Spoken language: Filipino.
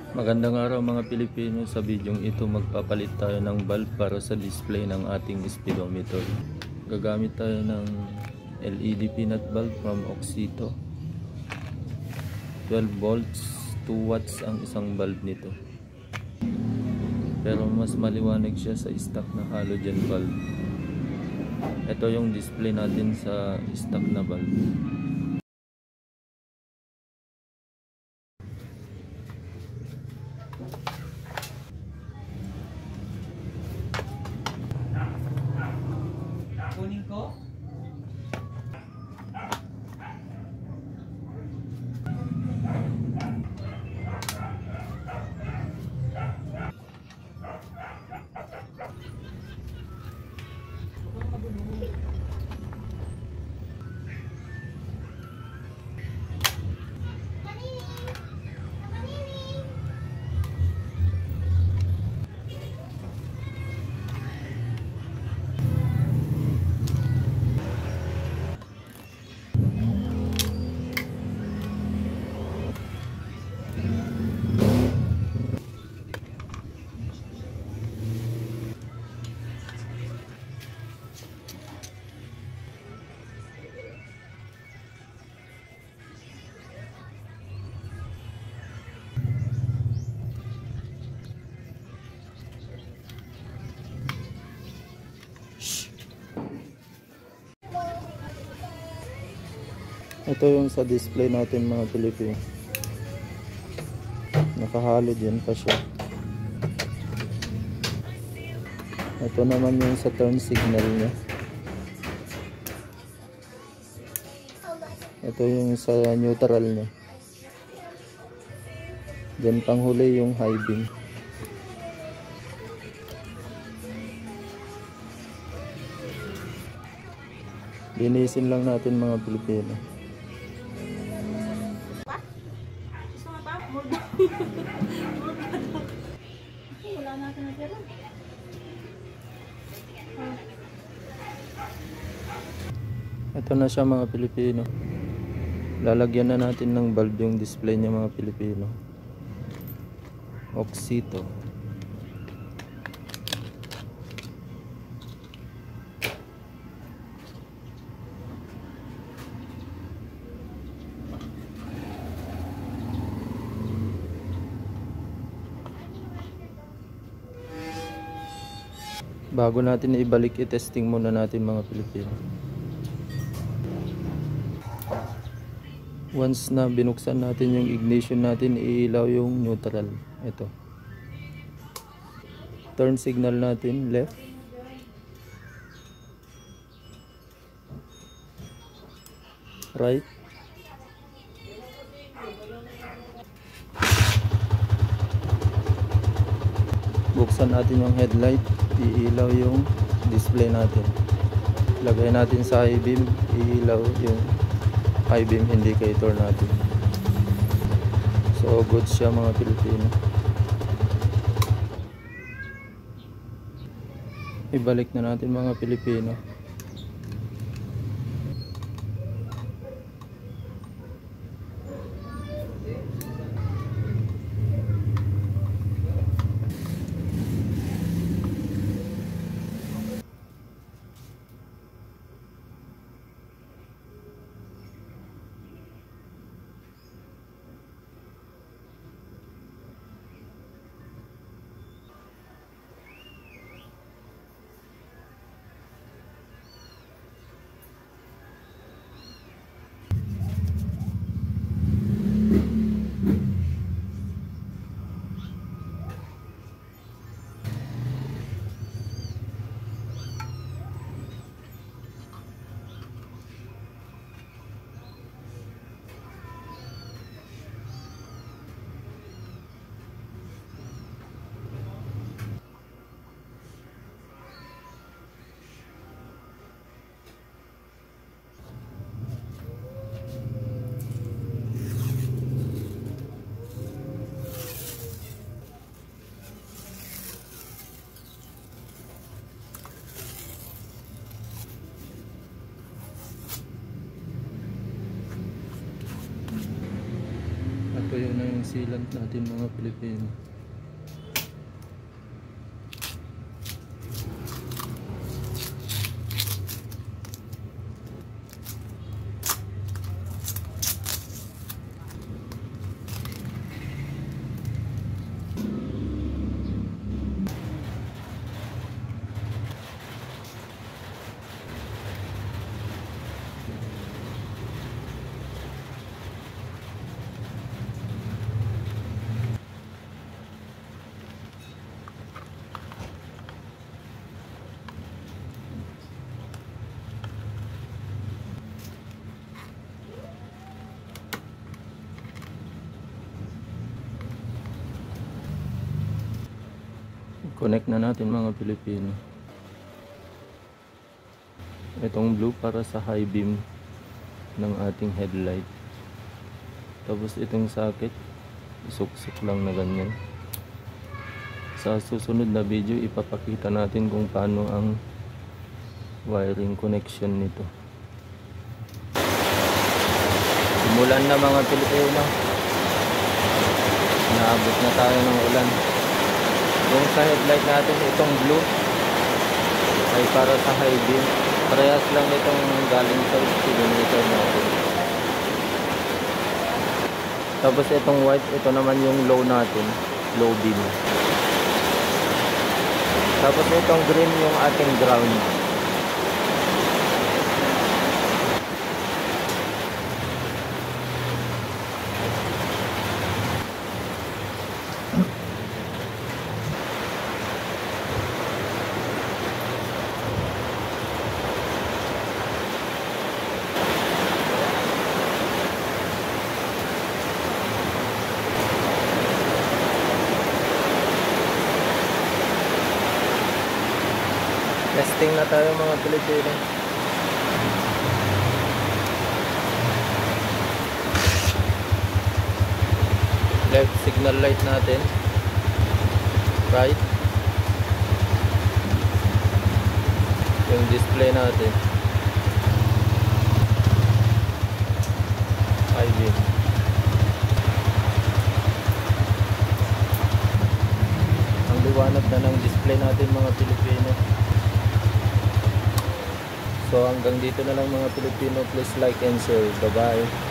Magandang araw mga Pilipino, sa bidyong ito magpapalit tayo ng bulb para sa display ng ating speedometer. Gagamit tayo ng LED peanut bulb from Oxito. 12 volts, 2 watts ang isang bulb nito. Pero mas maliwanag siya sa stock na halogen bulb. Ito yung display natin sa stock na bulb. Kunin ko? Ito yung sa display natin mga Pilipino. Naka-halogen pa siya. Ito naman yung sa turn signal niya. Ito yung sa neutral niya. Diyan panghuli yung high beam. Linisin lang natin mga Pilipino. Wala natin na pera. Ito na siya mga Pilipino. Lalagyan na natin ng bulb yung display niya mga Pilipino. Oxito. Bago natin ibalik, i-testing muna natin mga Pilipino. Once na binuksan natin yung ignition natin, iilaw yung neutral. Ito. Turn signal natin left. Right. Buksan natin yung headlight, iilaw yung display natin. Lagay natin sa high beam, iilaw yung high beam indicator natin. So good siya mga Pilipino. Ibalik na natin mga Pilipino. yung sealant natin mga Pilipino. Connect na natin mga Pilipino. Itong blue para sa high beam ng ating headlight. Tapos itong socket, isuksok lang na ganyan. Sa susunod na video, ipapakita natin kung paano ang wiring connection nito. Umulan na mga Pilipino. Naabot na tayo ng ulan. Yung sa headlight natin, itong blue ay para sa high beam. Parehas lang itong galing sa speedometer natin. Tapos itong white, ito naman yung low natin, low beam. Tapos itong green yung ating ground. Testing na tayo mga Pilipino. Left signal light natin. Right. Yung display natin. High beam. Ang liwanag na ng display natin mga Pilipino. So hanggang dito na lang mga Pilipino. Please like and share. Bye bye.